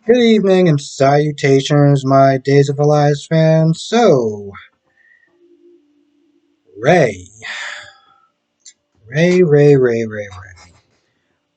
Good evening and salutations, my Days of Elias fans. So, Ray, Ray.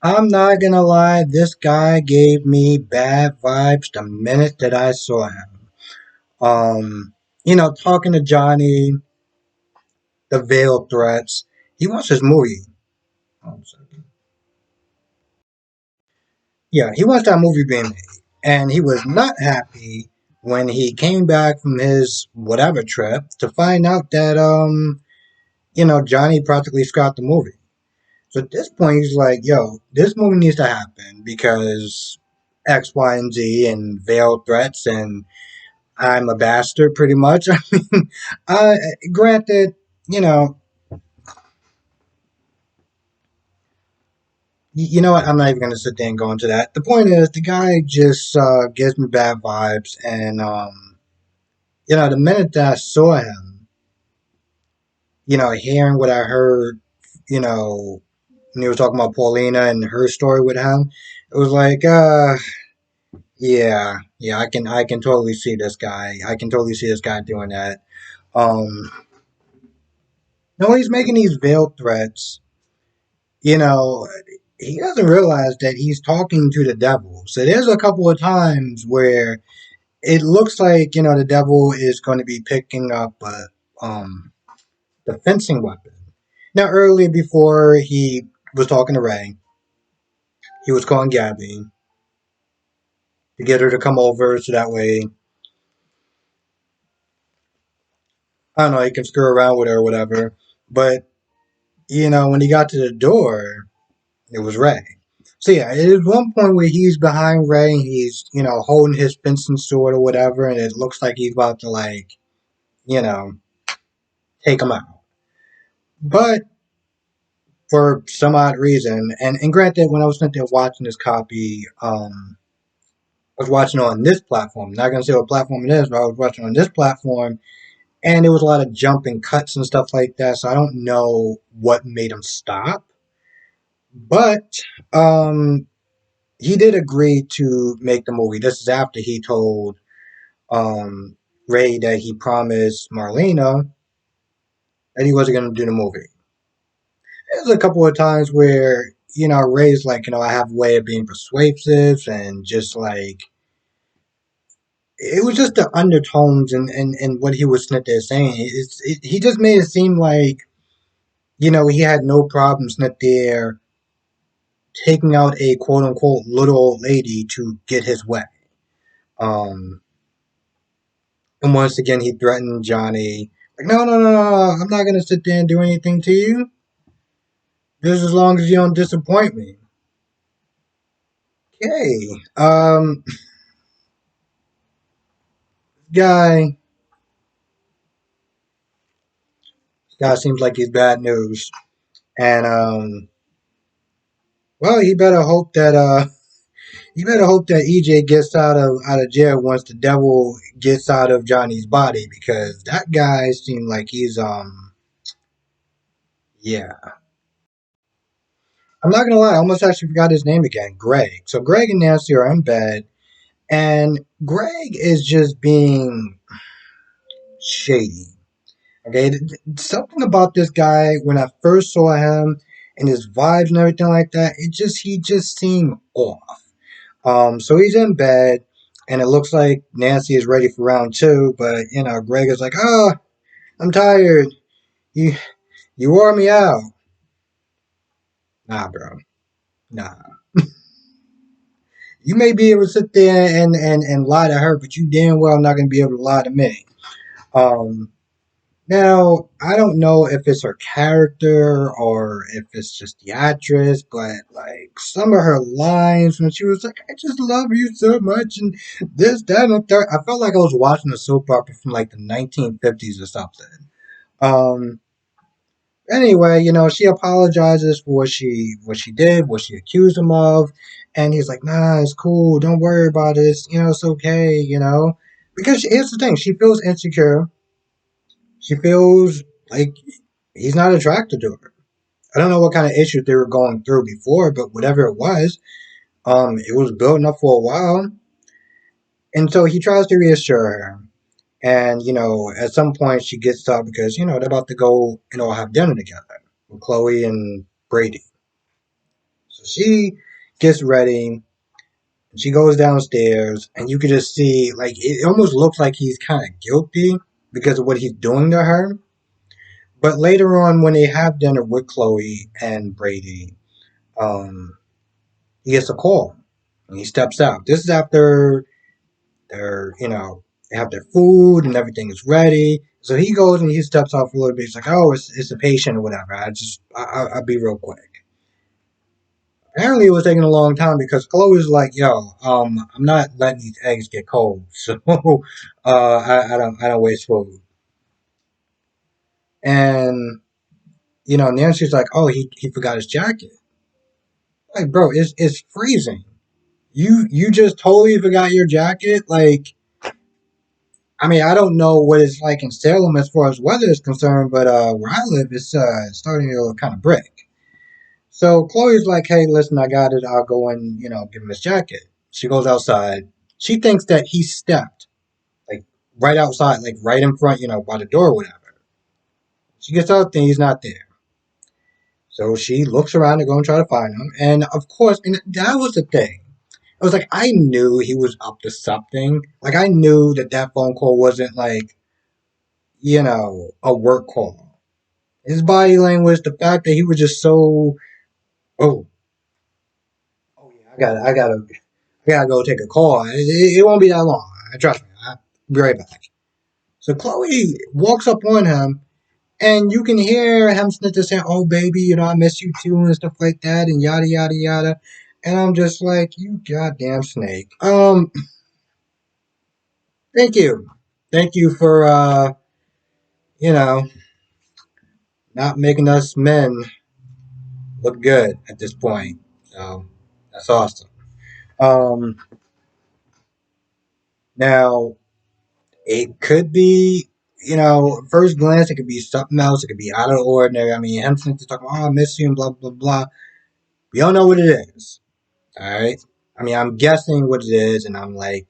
I'm not gonna lie, this guy gave me bad vibes the minute that I saw him. Talking to Johnny, the veiled threats. He wants his movie. One second. Yeah, he wants that movie being made. And he was not happy when he came back from his whatever trip to find out that Johnny practically scrapped the movie. So at this point, he's like, yo, this movie needs to happen because X, Y, and Z and veiled threats and I'm a bastard pretty much. I mean, uh, granted, you know, you know what? I'm not even going to sit there and go into that. The point is, the guy just gives me bad vibes. And, the minute that I saw him, hearing what I heard, you know, when he was talking about Paulina and her story with him, it was like, yeah, I can totally see this guy. I can totally see this guy doing that. Um, no, he's making these veiled threats. You know, he doesn't realize that he's talking to the devil. So there's a couple of times where it looks like the devil is going to be picking up the fencing weapon. Now, earlier before he was talking to Ray, he was calling Gabby to get her to come over so that way I don't know he can screw around with her or whatever. But when he got to the door, it was Ray. So yeah, it is one point where he's behind Ray and he's, holding his fencing sword or whatever, and it looks like he's about to you know, take him out. But for some odd reason, and granted, when I was sitting there watching this copy, I was watching on this platform. Not gonna say what platform it is, but I was watching on this platform, and there was a lot of jumping cuts and stuff like that. So I don't know what made him stop, but um, he did agree to make the movie. This is after he told um, Ray that he promised Marlena that he wasn't going to do the movie. There's a couple of times where Ray's like, I have a way of being persuasive and just like it was just the undertones and what he was sitting there saying. He just made it seem like he had no problem sitting there taking out a quote unquote little old lady to get his way. Um, And once again, he threatened Johnny, like, no, I'm not going to sit there and do anything to you. Just as long as you don't disappoint me. Okay. Guy, guy seems like he's bad news. And, well, he better hope that EJ gets out of jail once the devil gets out of Johnny's body because that guy seemed like he's, yeah. I'm not gonna lie, I almost actually forgot his name again. Greg. So Greg and Nancy are in bed, and Greg is just being shady. Okay, something about this guy when I first saw him and his vibes and everything like that, he just seemed off. So he's in bed, and it looks like Nancy is ready for round two, but Greg is like, "Oh, I'm tired. You you wore me out." Nah, bro. Nah. You may be able to sit there and lie to her, but you damn well not gonna be able to lie to me. Um, Now, I don't know if it's her character or if it's just the actress, but like some of her lines when she was like, I just love you so much, and this, that, and the third. I felt like I was watching a soap opera from like the 1950s or something. Um, anyway, she apologizes for what she did, what she accused him of, and he's like, nah, it's cool, don't worry about it, it's okay, Because here's the thing, she feels insecure. She feels like he's not attracted to her. I don't know what kind of issues they were going through before, but whatever it was building up for a while. And so he tries to reassure her. And, at some point she gets up because, they're about to go, have dinner together with Chloe and Brady. So she gets ready. She goes downstairs, and you can just see, like, it almost looks like he's kind of guilty because of what he's doing to her. But later on, when they have dinner with Chloe and Brady, um, he gets a call and he steps out. This is after they have their food and everything is ready. So he goes and he steps out for a little bit. He's like, "Oh, it's a patient or whatever. I'll be real quick." Apparently, it was taking a long time because Chloe was like, "Yo, I'm not letting these eggs get cold, so I don't waste food." And Nancy's like, "Oh, he forgot his jacket." Like, bro, it's freezing. You just totally forgot your jacket. Like, I mean, I don't know what it's like in Salem as far as weather is concerned, but where I live, it's starting to look kind of brick. So Chloe's like, "Hey, listen, I got it. I'll go and give him his jacket." She goes outside. She thinks that he stepped like right outside, like right in front, by the door or whatever. She gets out there, he's not there. So she looks around to go and try to find him. And of course, and that was the thing. It was like I knew he was up to something. Like I knew that phone call wasn't like a work call. His body language, the fact that he was just so oh oh yeah, I gotta go take a call. It won't be that long. Trust me. I'll be right back. So Chloe walks up on him, and you can hear him snitching saying, "Oh baby, I miss you too," and stuff like that, and yada yada yada. And I'm just like, you goddamn snake. Thank you for you know, not making us men look good at this point. So that's awesome. Um, Now it could be, first glance, it could be something else. It could be out of the ordinary. I mean, him to talk about, "Oh, I miss you," and blah blah blah. We don't know what it is. All right. I mean, I'm guessing what it is, and I'm like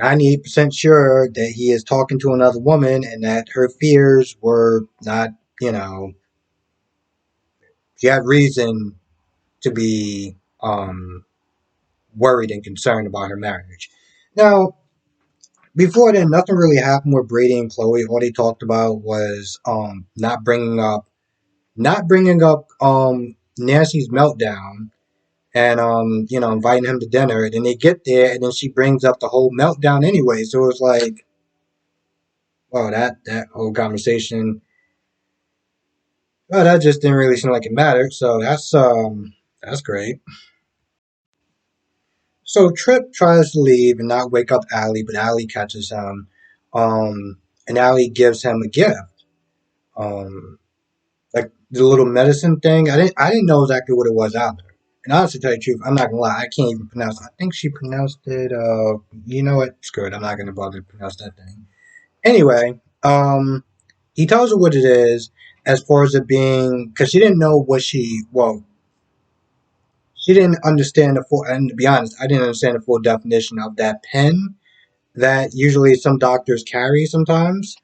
98% sure that he is talking to another woman, and that her fears were not, you know, she had reason to be worried and concerned about her marriage. Now, before then, nothing really happened with Brady and Chloe. All they talked about was not bringing up Nancy's meltdown and inviting him to dinner. And then they get there, and then she brings up the whole meltdown anyway. So it was like, well, that whole conversation, well, that just didn't really seem like it mattered. So that's great. So Trip tries to leave and not wake up Allie, but Allie catches him, and Allie gives him a gift. Um, like the little medicine thing. I didn't know exactly what it was either. And honestly, to tell you the truth, I'm not gonna lie, I can't even pronounce it. I think she pronounced it. You know what? Screw it. I'm not gonna bother to pronounce that thing. Anyway, he tells her what it is, as far as it being, because she didn't know what she didn't understand the full. And to be honest, I didn't understand the full definition of that pen that usually some doctors carry sometimes.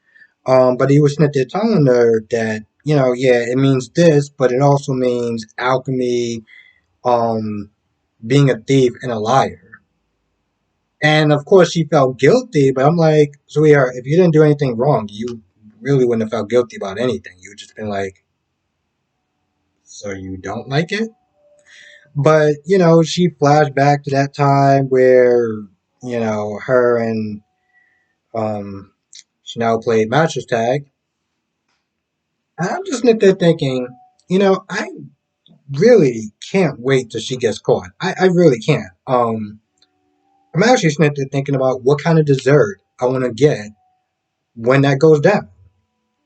But he was sitting there telling her that, yeah, it means this, but it also means alchemy, um, being a thief and a liar. And of course, she felt guilty, but I'm like, sweetheart, if you didn't do anything wrong, you really wouldn't have felt guilty about anything. You would just been like, so you don't like it? But, she flashed back to that time where, her and um, Chanel played mattress tag. And I'm just sitting there thinking, I really can't wait till she gets caught. I really can't. I'm actually sitting there thinking about what kind of dessert I want to get when that goes down.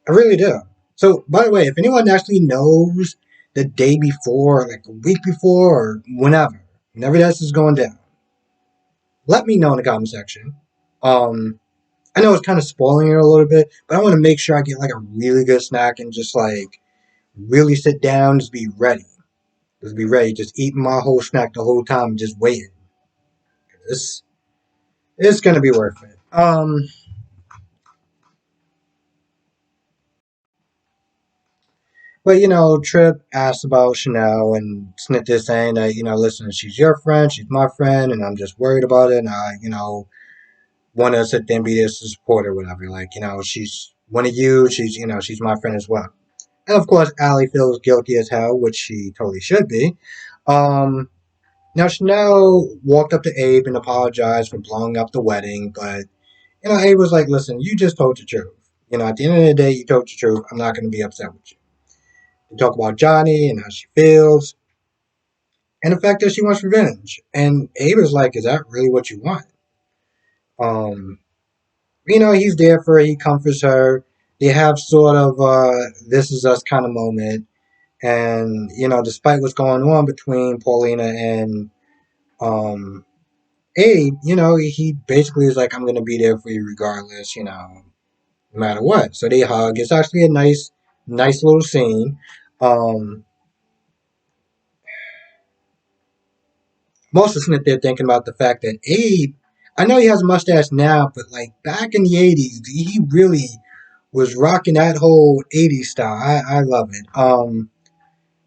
I really do. So, by the way, if anyone actually knows the day before, like a week before, or whenever this is going down, let me know in the comment section. Um, I know it's kind of spoiling it a little bit, but I want to make sure I get like a really good snack and just like really sit down, just be ready. Just be ready, just eating my whole snack the whole time, just waiting. This It's gonna be worth it. But Trip asked about Chanel and Snit is saying that, listen, she's your friend, she's my friend, and I'm just worried about it, and I, want to sit there and be there to support her, whatever. Like, she's one of you, she's my friend as well. And of course, Allie feels guilty as hell, which she totally should be. Um, Now Chanel walked up to Abe and apologized for blowing up the wedding, but Abe was like, "Listen, you just told the truth. At the end of the day, you told the truth. I'm not going to be upset with you." They talk about Johnny and how she feels, and the fact that she wants revenge. And Abe is like, "Is that really what you want?" Um, he's there for her. He comforts her. They have sort of this is us kind of moment. And despite what's going on between Paulina and um, Abe, he basically is like, I'm gonna be there for you regardless, no matter what. So they hug. It's actually a nice little scene. Um, Most of sitting there thinking about the fact that Abe, I know he has a mustache now, but like back in the '80s, he really was rocking that whole '80s style. I love it.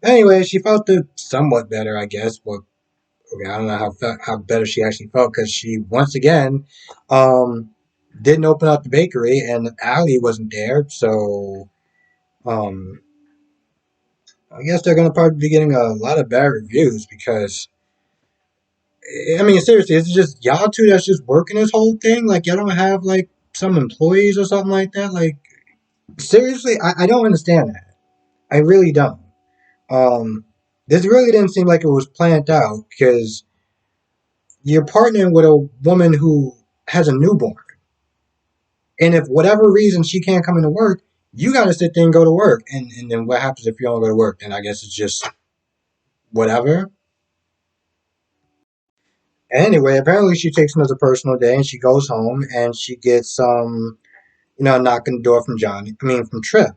Anyway, she felt it somewhat better, I guess, but okay, I don't know how better she actually felt because she once again um, didn't open up the bakery and Allie wasn't there, so um, I guess they're gonna probably be getting a lot of bad reviews because I mean seriously, it's just y'all two that's just working this whole thing. Like y'all don't have like some employees or something like that. Like seriously, I don't understand that. I really don't. Um, this really didn't seem like it was planned out because you're partnering with a woman who has a newborn. And if whatever reason she can't come into work, you got to sit there and go to work. And then what happens if you don't go to work? Then I guess it's just whatever. Anyway, apparently she takes another personal day and she goes home and she gets a knock on the door from Johnny. I mean from Trip.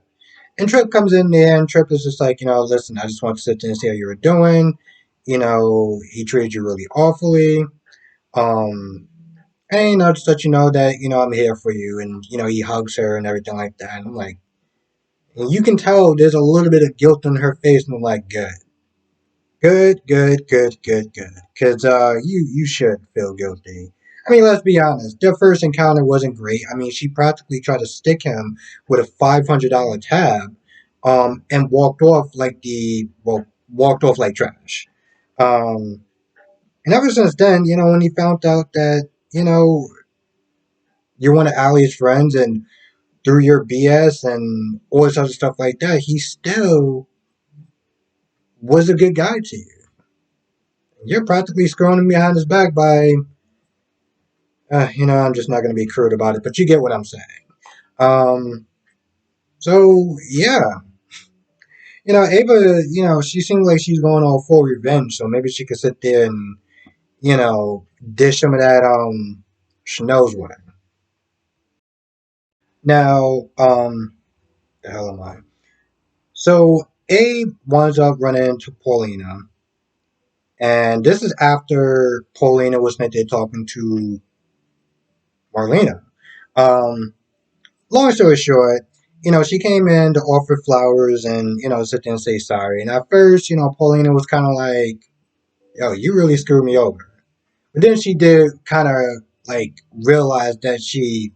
And Trip comes in there and Trip is just like, listen, I just want to sit there and see how you were doing. He treated you really awfully. Um, and just let you know that, I'm here for you and he hugs her and everything like that. And I'm like, and you can tell there's a little bit of guilt on her face, and I'm like, good, good, good, good, good, good, because you should feel guilty. I mean, let's be honest. Their first encounter wasn't great. I mean, she practically tried to stick him with a $500 tab, and walked off like trash. Um, and ever since then, when he found out that you're one of Allie's friends, and through your BS and all this other stuff like that, he still was a good guy to you. You're practically screwing him behind his back by, I'm just not going to be crude about it, but you get what I'm saying. Um, so yeah, Ava, she seems like she's going all for revenge, so maybe she could sit there and, dish some of that, Chanel's way. Now, the hell am I? So Abe winds up running into Paulina, and this is after Paulina was meant to talking to Marlena. Um, Long story short, she came in to offer flowers and, sit there and say sorry. And at first, Paulina was kind of like, yo, you really screwed me over. But then she did kind of like realize that she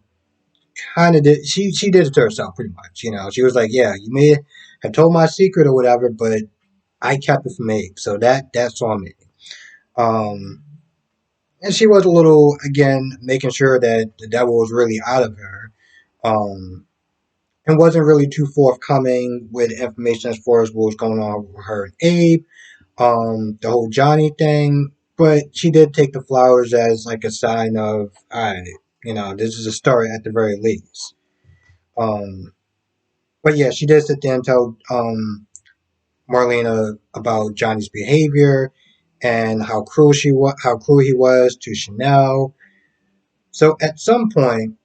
kind of did, she did it to herself pretty much. She was like, yeah, you may have told my secret or whatever, but I kept it from Abe. So that's on me. Um, and she was a little, again, making sure that the devil was really out of her. Um, and wasn't really too forthcoming with information as far as what was going on with her and Abe, the whole Johnny thing. But she did take the flowers as like a sign of, all right, this is a start at the very least. Um, but yeah, she did sit there and tell Marlena about Johnny's behavior and how cruel he was to Chanel. So at some point,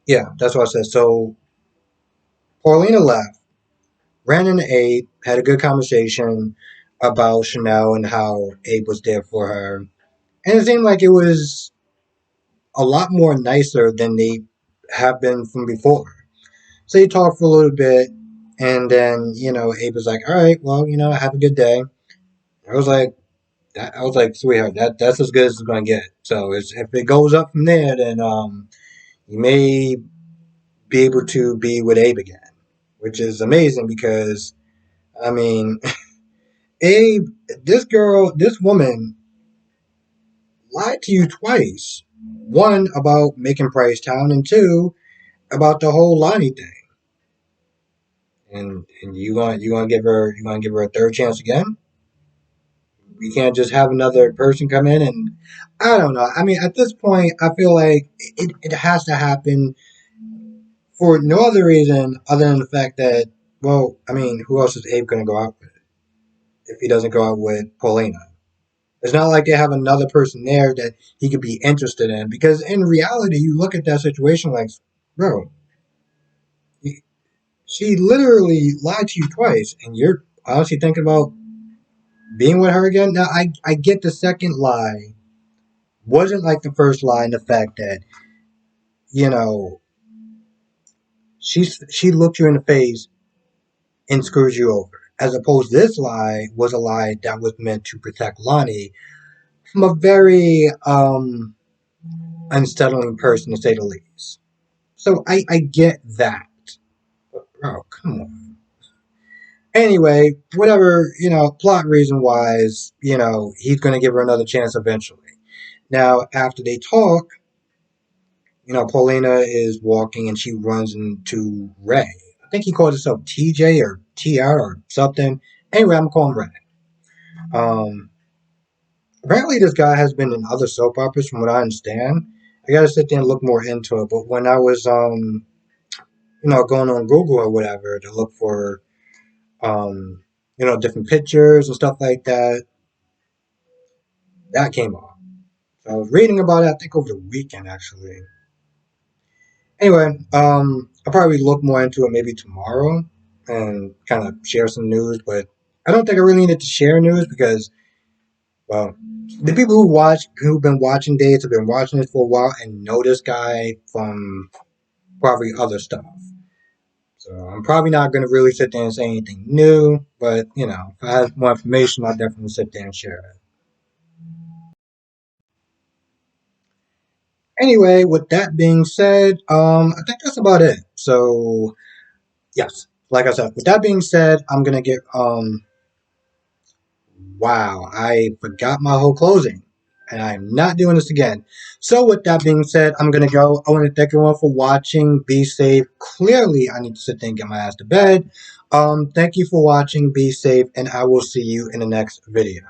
yeah, that's what I said. So Paulina left, ran into Abe, had a good conversation about Chanel and how Abe was there for her. And it seemed like it was, a lot more nicer than they have been from before. So they talked for a little bit, and then Abe was like, "All right, well, have a good day." I was like, sweetheart, that's as good as it's gonna get. So if it goes up from there, then you may be able to be with Abe again, which is amazing because I mean, Abe, this woman lied to you twice. One about making Price Town, and two about the whole Lonnie thing. And you gonna give her a third chance again? We can't just have another person come in and I don't know. I mean, at this point, I feel like it has to happen for no other reason other than the fact that, well, I mean, who else is Abe going to go out with if he doesn't go out with Paulina? It's not like they have another person there that he could be interested in because in reality, you look at that situation like, bro, she literally lied to you twice and you're honestly thinking about being with her again. Now, I get the second lie wasn't like the first lie in the fact that, you know, she looked you in the face and screws you over. As opposed to this lie was a lie that was meant to protect Lonnie from a very unsettling person to say the least. So I get that. But bro, come on. Anyway, whatever, plot reason wise, he's gonna give her another chance eventually. Now, after they talk, Paulina is walking and she runs into Ray. I think he calls himself TJ or TR or something. Anyway, I'm gonna call him Ray. Um, Apparently, this guy has been in other soap operas, from what I understand. I gotta sit there and look more into it. But when I was, going on Google or whatever to look for, different pictures and stuff like that, that came up. So I was reading about it, I think over the weekend actually. Anyway, I'll probably look more into it maybe tomorrow and kind of share some news. But I don't think I really need to share news because, well, the people who've been watching dates have been watching this for a while and know this guy from probably other stuff. So I'm probably not going to really sit there and say anything new. But if I have more information, I'll definitely sit there and share it. Anyway, with that being said, I think that's about it. So yes, like I said, with that being said, I'm gonna get wow, I forgot my whole closing, and I'm not doing this again. So with that being said, I'm gonna go. I want to thank everyone for watching. Be safe. Clearly, I need to sit there and get my ass to bed. Thank you for watching. Be safe, and I will see you in the next video.